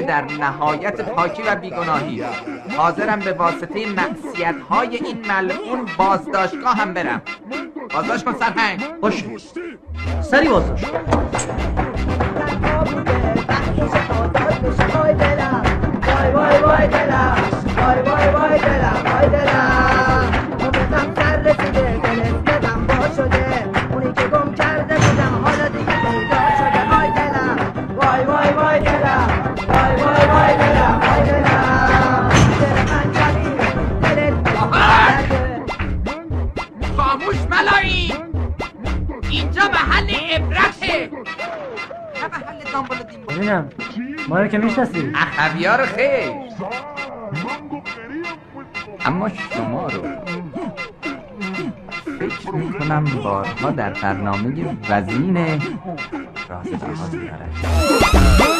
در نهایت پاکی و بیگناهی حاضرم به واسطه معصیت‌های این ملعون بازداشتگاه هم برم. بازداشت کن سرهنگ. باشه سری بازداشت کن. وای وای وای دلم، وای وای وای دلم، وای دلم عمرم سر رسیده، دلم با شده، اونی که گم کرده بودم حالا دیگه پیدا شده. وای دلم، وای وای وای دلم، وای وای وای دلم، وای دلم دل من جمعی، دلت خاموش ملایی، اینجا محل عبرته نه محل دنبال دین. ببینم ما رو که میشناسی؟ اخویار خیر، اما شما رو فکر میکنم بارها در برنامه وزین راز جهان دارد.